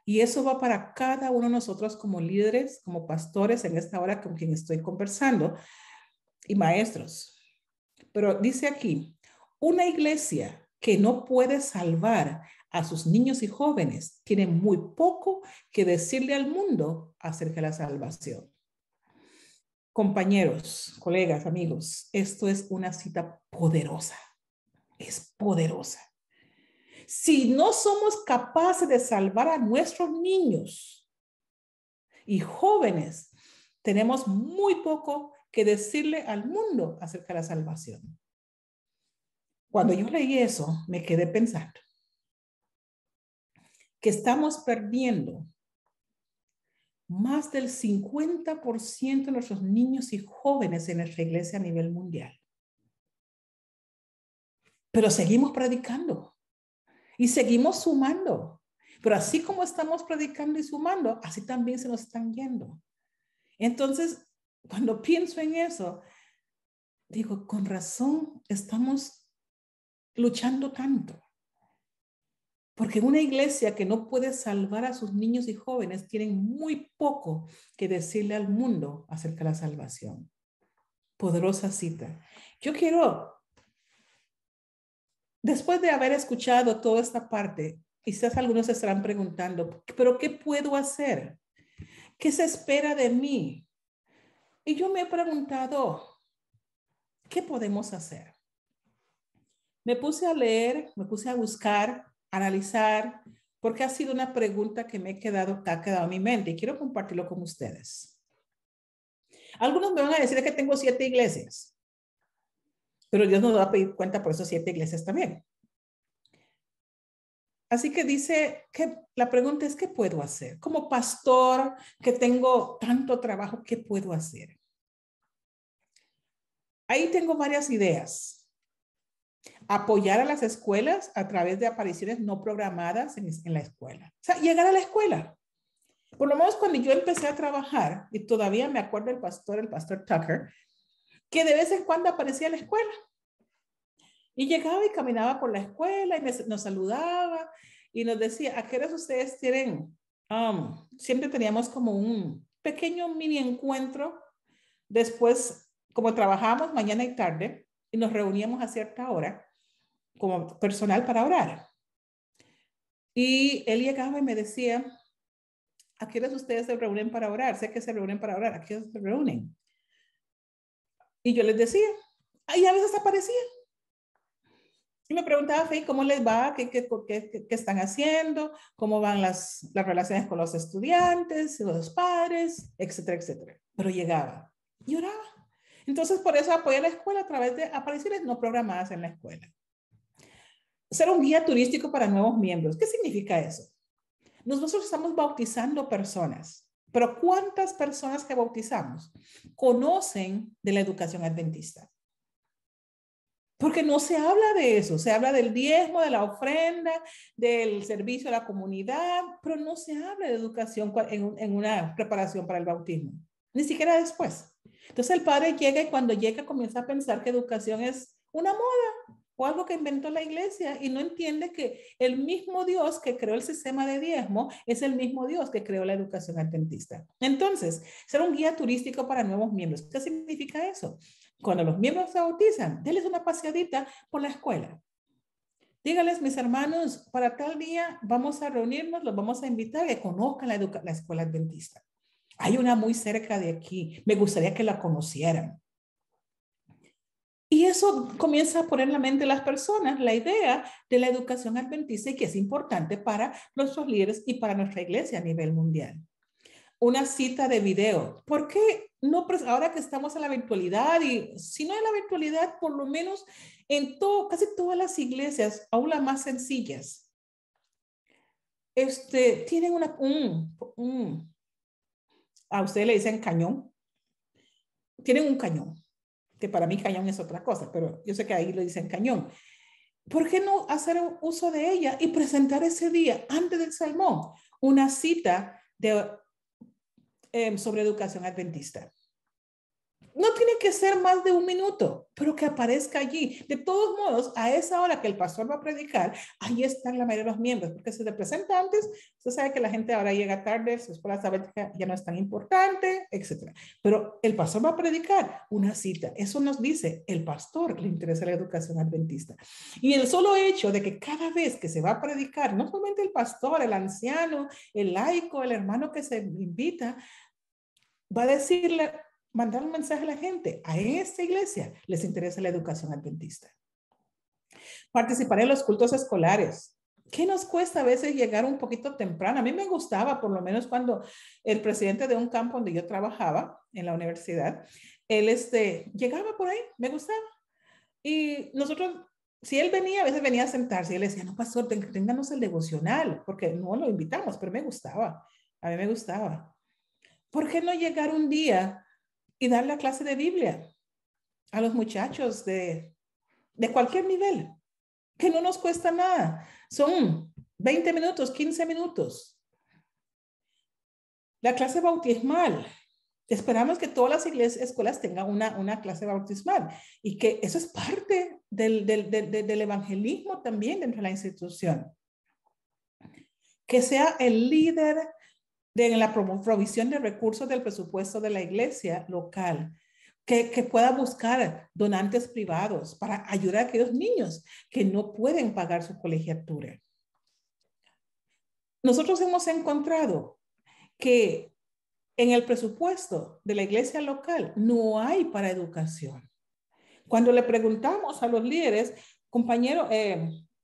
Y eso va para cada uno de nosotros como líderes, como pastores en esta hora con quien estoy conversando y maestros. Pero dice aquí, una iglesia que no puede salvar a sus niños y jóvenes tiene muy poco que decirle al mundo acerca de la salvación. Compañeros, colegas, amigos, esto es una cita poderosa. Es poderosa. Si no somos capaces de salvar a nuestros niños y jóvenes, tenemos muy poco que decirle al mundo acerca de la salvación. Cuando yo leí eso, me quedé pensando que estamos perdiendo más del 50% de nuestros niños y jóvenes en nuestra iglesia a nivel mundial. Pero seguimos predicando y seguimos sumando. Pero así como estamos predicando y sumando, así también se nos están yendo. Entonces, cuando pienso en eso, digo, con razón estamos luchando tanto. Porque una iglesia que no puede salvar a sus niños y jóvenes tienen muy poco que decirle al mundo acerca de la salvación. Poderosa cita. Yo quiero, después de haber escuchado toda esta parte, quizás algunos se estarán preguntando, ¿pero qué puedo hacer? ¿Qué se espera de mí? Y yo me he preguntado, ¿qué podemos hacer? Me puse a leer, me puse a buscar, analizar, porque ha sido una pregunta que ha quedado en mi mente y quiero compartirlo con ustedes. Algunos me van a decir que tengo 7 iglesias, pero Dios nos va a pedir cuenta por esas 7 iglesias también. Así que dice que la pregunta es, ¿qué puedo hacer? Como pastor que tengo tanto trabajo, ¿qué puedo hacer? Ahí tengo varias ideas. Apoyar a las escuelas a través de apariciones no programadas en la escuela. O sea, llegar a la escuela. Por lo menos cuando yo empecé a trabajar, y todavía me acuerdo el pastor Tucker, que de vez en cuando aparecía en la escuela. Y llegaba y caminaba por la escuela y nos saludaba y nos decía, ¿a qué horas ustedes tienen? Siempre teníamos como un pequeño mini encuentro. Después, como trabajábamos mañana y tarde, y nos reuníamos a cierta hora como personal para orar. Y él llegaba y me decía, ¿a qué horas ustedes se reúnen para orar? Sé que se reúnen para orar, ¿a qué horas se reúnen? Y yo les decía, y a veces aparecía. Y me preguntaba, Faye, ¿cómo les va? ¿Qué están haciendo? ¿Cómo van las relaciones con los estudiantes, los padres, etcétera, etcétera? Pero llegaba y oraba. Entonces, por eso apoyé a la escuela a través de apariciones no programadas en la escuela. Ser un guía turístico para nuevos miembros. ¿Qué significa eso? Nosotros estamos bautizando personas, pero ¿cuántas personas que bautizamos conocen de la educación adventista? Porque no se habla de eso, se habla del diezmo, de la ofrenda, del servicio a la comunidad, pero no se habla de educación en una preparación para el bautismo, ni siquiera después. Entonces el padre llega y cuando llega comienza a pensar que educación es una moda o algo que inventó la iglesia y no entiende que el mismo Dios que creó el sistema de diezmo es el mismo Dios que creó la educación adventista. Entonces, ser un guía turístico para nuevos miembros. ¿Qué significa eso? Cuando los miembros se bautizan, denles una paseadita por la escuela. Dígales, mis hermanos, para tal día vamos a reunirnos, los vamos a invitar a que conozcan la escuela adventista. Hay una muy cerca de aquí, me gustaría que la conocieran. Y eso comienza a poner en la mente de las personas la idea de la educación adventista y que es importante para nuestros líderes y para nuestra iglesia a nivel mundial. Una cita de video. ¿Por qué no, ahora que estamos en la virtualidad y si no en la virtualidad, por lo menos en casi todas las iglesias, aún las más sencillas, tienen a ustedes le dicen cañón, tienen un cañón, que para mí cañón es otra cosa, pero yo sé que ahí lo dicen cañón. ¿Por qué no hacer uso de ella y presentar ese día, antes del sermón, una cita sobre educación adventista? No tiene que ser más de 1 minuto, pero que aparezca allí. De todos modos, a esa hora que el pastor va a predicar, ahí están la mayoría de los miembros, porque si se presenta antes, usted sabe que la gente ahora llega tarde, su escuela sabática ya no es tan importante, etc. Pero el pastor va a predicar una cita. Eso nos dice, el pastor le interesa la educación adventista. Y el solo hecho de que cada vez que se va a predicar, no solamente el pastor, el anciano, el laico, el hermano que se invita, va a decirle, mandar un mensaje a la gente, a esta iglesia les interesa la educación adventista. Participar en los cultos escolares. ¿Qué nos cuesta a veces llegar un poquito temprano? A mí me gustaba, por lo menos cuando el presidente de un campo donde yo trabajaba en la universidad, él llegaba por ahí, me gustaba. Y nosotros, si él venía, a veces venía a sentarse y él decía, no, pastor, ténganos el devocional, porque no lo invitamos, pero me gustaba. A mí me gustaba. ¿Por qué no llegar un día y dar la clase de Biblia a los muchachos de cualquier nivel, que no nos cuesta nada? Son 20 minutos, 15 minutos. La clase bautismal. Esperamos que todas las escuelas tengan una clase bautismal y que eso es parte del evangelismo también dentro de la institución. Que sea el líder de la provisión de recursos del presupuesto de la iglesia local, que pueda buscar donantes privados para ayudar a aquellos niños que no pueden pagar su colegiatura. Nosotros hemos encontrado que en el presupuesto de la iglesia local no hay para educación. Cuando le preguntamos a los líderes, compañero,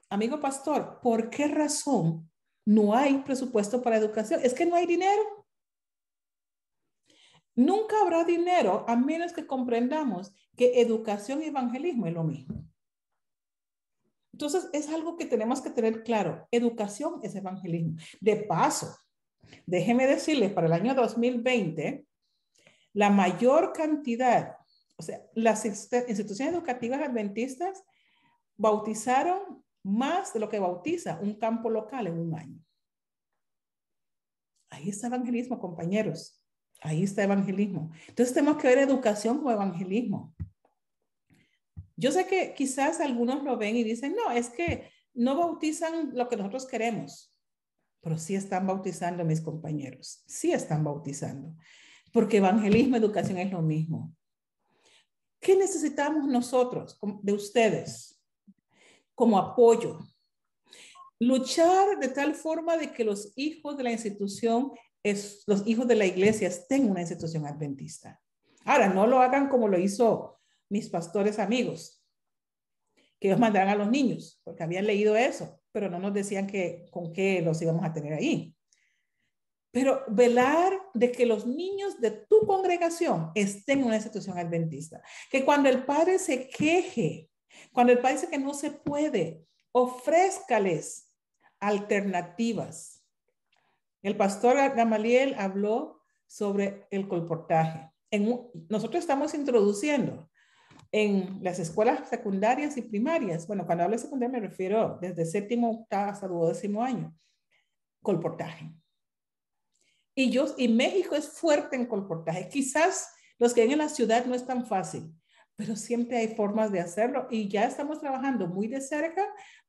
amigo pastor, ¿por qué razón no hay presupuesto para educación? Es que no hay dinero. Nunca habrá dinero a menos que comprendamos que educación y evangelismo es lo mismo. Entonces, es algo que tenemos que tener claro. Educación es evangelismo. De paso, déjeme decirles, para el año 2020, la mayor cantidad, o sea, las instituciones educativas adventistas bautizaron más de lo que bautiza un campo local en un año. Ahí está evangelismo, compañeros. Ahí está evangelismo. Entonces tenemos que ver educación como evangelismo. Yo sé que quizás algunos lo ven y dicen, no, es que no bautizan lo que nosotros queremos, pero sí están bautizando, mis compañeros. Sí están bautizando, porque evangelismo, educación es lo mismo. ¿Qué necesitamos nosotros de ustedes como apoyo? Luchar de tal forma de que los hijos de la institución, los hijos de la iglesia estén en una institución adventista. Ahora, no lo hagan como lo hizo mis pastores amigos, que ellos mandaran a los niños, porque habían leído eso, pero no nos decían con qué los íbamos a tener ahí. Pero velar de que los niños de tu congregación estén en una institución adventista. Que cuando el padre se queje, cuando el padre dice que no se puede, ofrézcales alternativas. El pastor Gamaliel habló sobre el colportaje. Nosotros estamos introduciendo en las escuelas secundarias y primarias, bueno, cuando hablo de secundaria me refiero desde séptimo, octavo hasta 12º año, colportaje. Y México es fuerte en colportaje. Quizás los que ven en la ciudad no es tan fácil, pero siempre hay formas de hacerlo y ya estamos trabajando muy de cerca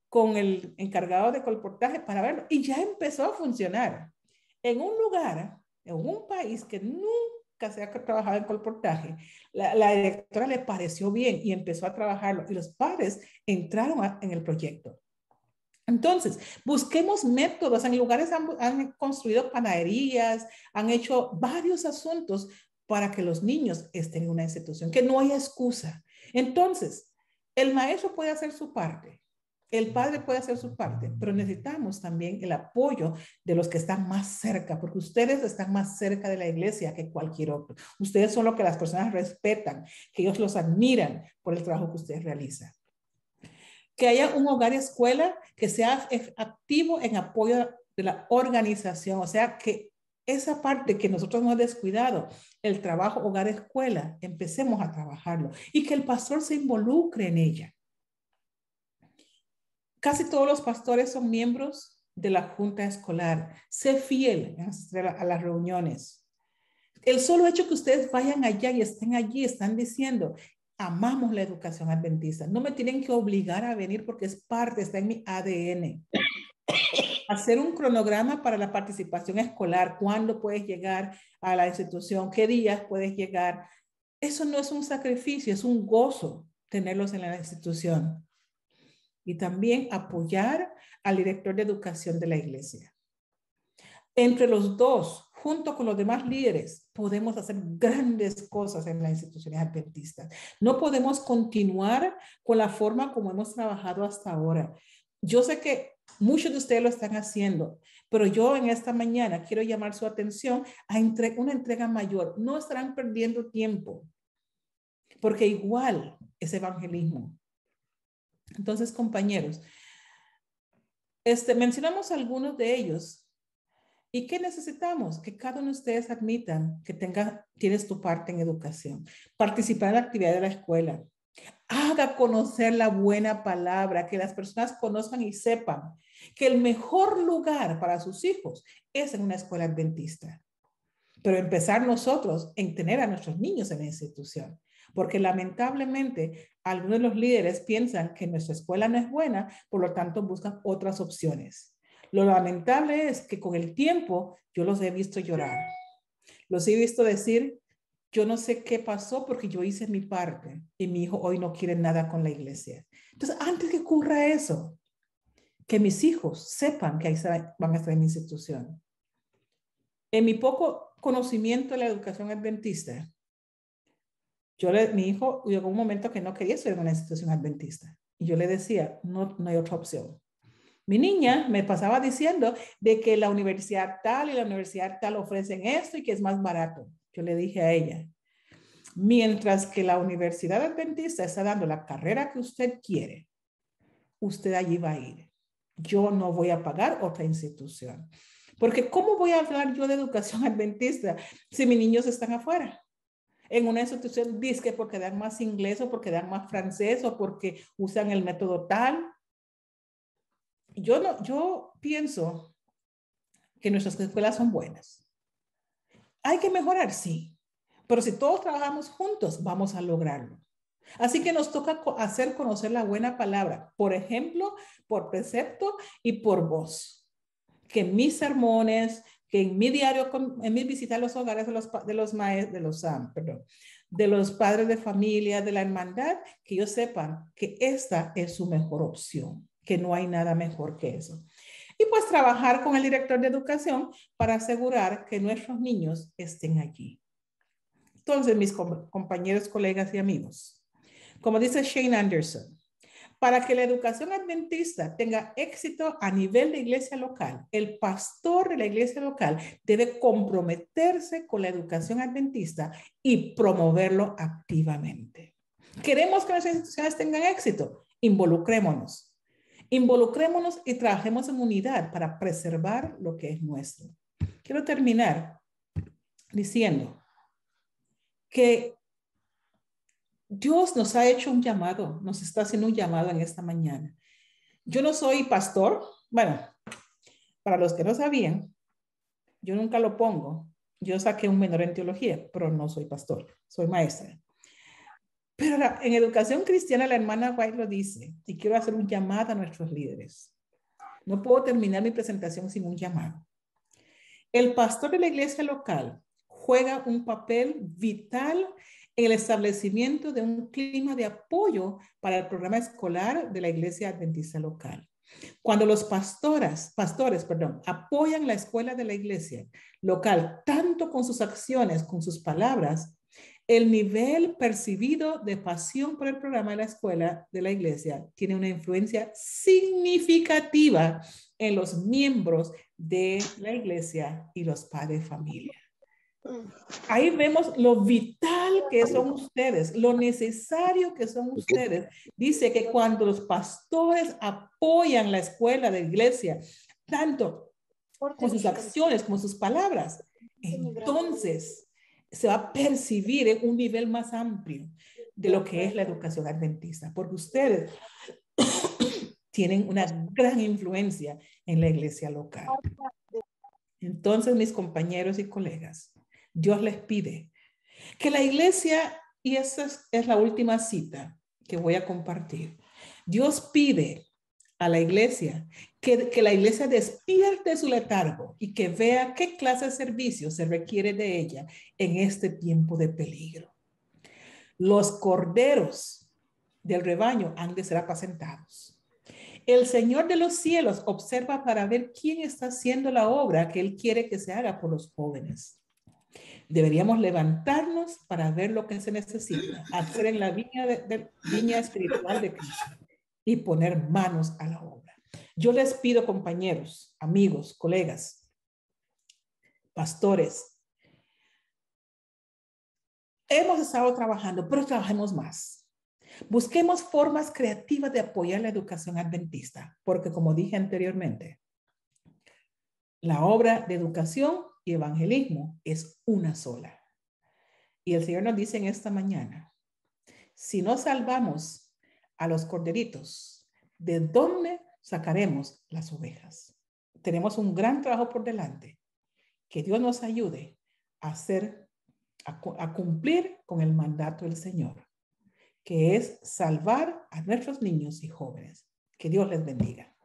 con el encargado de colportaje para verlo y ya empezó a funcionar. En un lugar, en un país que nunca se ha trabajado en colportaje, la directora le pareció bien y empezó a trabajarlo y los padres entraron en el proyecto. Entonces, busquemos métodos. En lugares han construido panaderías, han hecho varios asuntos para que los niños estén en una institución, que no haya excusa. Entonces, el maestro puede hacer su parte, el padre puede hacer su parte, pero necesitamos también el apoyo de los que están más cerca, porque ustedes están más cerca de la iglesia que cualquier otro. Ustedes son lo que las personas respetan, que ellos los admiran por el trabajo que ustedes realizan. Que haya un hogar escuela que sea activo en apoyo de la organización, o sea, que esa parte que nosotros hemos descuidado, el trabajo hogar escuela, empecemos a trabajarlo y que el pastor se involucre en ella. Casi todos los pastores son miembros de la junta escolar. Sé fiel a las reuniones. El solo hecho que ustedes vayan allá y estén allí, están diciendo, amamos la educación adventista. No me tienen que obligar a venir porque es parte, está en mi ADN. Hacer un cronograma para la participación escolar, cuándo puedes llegar a la institución, qué días puedes llegar. Eso no es un sacrificio, es un gozo tenerlos en la institución. Y también apoyar al director de educación de la iglesia. Entre los dos, junto con los demás líderes, podemos hacer grandes cosas en las instituciones adventistas. No podemos continuar con la forma como hemos trabajado hasta ahora. Yo sé que muchos de ustedes lo están haciendo, pero yo en esta mañana quiero llamar su atención a una entrega mayor. No estarán perdiendo tiempo, porque igual es evangelismo. Entonces, compañeros, mencionamos algunos de ellos. ¿Y qué necesitamos? Que cada uno de ustedes admitan que tienes tu parte en educación. Participar en la actividad de la escuela. Haga conocer la buena palabra, que las personas conozcan y sepan que el mejor lugar para sus hijos es en una escuela adventista. Pero empezar nosotros en tener a nuestros niños en la institución. Porque lamentablemente algunos de los líderes piensan que nuestra escuela no es buena, por lo tanto buscan otras opciones. Lo lamentable es que con el tiempo yo los he visto llorar. Los he visto decir, yo no sé qué pasó porque yo hice mi parte y mi hijo hoy no quiere nada con la iglesia. Entonces, antes que ocurra eso, que mis hijos sepan que ahí van a estar en mi institución. En mi poco conocimiento de la educación adventista, mi hijo llegó un momento que no quería estudiar en una institución adventista. Y yo le decía, no hay otra opción. Mi niña me pasaba diciendo de que la universidad tal y la universidad tal ofrecen esto y que es más barato. Yo le dije a ella, mientras que la universidad adventista está dando la carrera que usted quiere, usted allí va a ir. Yo no voy a pagar otra institución. Porque ¿cómo voy a hablar yo de educación adventista si mis niños están afuera? En una institución disque porque dan más inglés o porque dan más francés o porque usan el método tal. Yo pienso que nuestras escuelas son buenas. Hay que mejorar, sí, pero si todos trabajamos juntos, vamos a lograrlo. Así que nos toca hacer conocer la buena palabra, por ejemplo, por precepto y por voz. Que en mis sermones, que en mi diario, en mis visitas a los hogares de los padres de familia, de la hermandad, que ellos sepan que esta es su mejor opción, que no hay nada mejor que eso. Y pues trabajar con el director de educación para asegurar que nuestros niños estén allí. Entonces, mis compañeros, colegas y amigos, como dice Shane Anderson, para que la educación adventista tenga éxito a nivel de iglesia local, el pastor de la iglesia local debe comprometerse con la educación adventista y promoverlo activamente. ¿Queremos que nuestras instituciones tengan éxito? Involucrémonos. Involucrémonos y trabajemos en unidad para preservar lo que es nuestro. Quiero terminar diciendo que Dios nos ha hecho un llamado, nos está haciendo un llamado en esta mañana. Yo no soy pastor, bueno, para los que no sabían, yo nunca lo pongo. Yo saqué un menor en teología, pero no soy pastor, soy maestra. Pero en educación cristiana la hermana White lo dice, y quiero hacer un llamado a nuestros líderes. No puedo terminar mi presentación sin un llamado. El pastor de la iglesia local juega un papel vital en el establecimiento de un clima de apoyo para el programa escolar de la iglesia adventista local. Cuando los pastores, apoyan la escuela de la iglesia local, tanto con sus acciones, con sus palabras, el nivel percibido de pasión por el programa de la escuela de la iglesia tiene una influencia significativa en los miembros de la iglesia y los padres de familia. Ahí vemos lo vital que son ustedes, lo necesario que son ustedes. Dice que cuando los pastores apoyan la escuela de la iglesia, tanto con sus acciones como sus palabras, entonces se va a percibir en un nivel más amplio de lo que es la educación adventista, porque ustedes tienen una gran influencia en la iglesia local. Entonces, mis compañeros y colegas, Dios les pide que la iglesia, y esa es la última cita que voy a compartir, Dios pide a la iglesia que la iglesia despierte su letargo y que vea qué clase de servicio se requiere de ella en este tiempo de peligro. Los corderos del rebaño han de ser apacentados. El Señor de los cielos observa para ver quién está haciendo la obra que Él quiere que se haga por los jóvenes. Deberíamos levantarnos para ver lo que se necesita, hacer en la viña espiritual de Cristo y poner manos a la obra. Yo les pido, compañeros, amigos, colegas, pastores, hemos estado trabajando, pero trabajemos más. Busquemos formas creativas de apoyar la educación adventista, porque como dije anteriormente, la obra de educación y evangelismo es una sola. Y el Señor nos dice en esta mañana, si no salvamos a los corderitos, ¿de dónde sacaremos las ovejas? Tenemos un gran trabajo por delante. Que Dios nos ayude a cumplir con el mandato del Señor, que es salvar a nuestros niños y jóvenes. Que Dios les bendiga.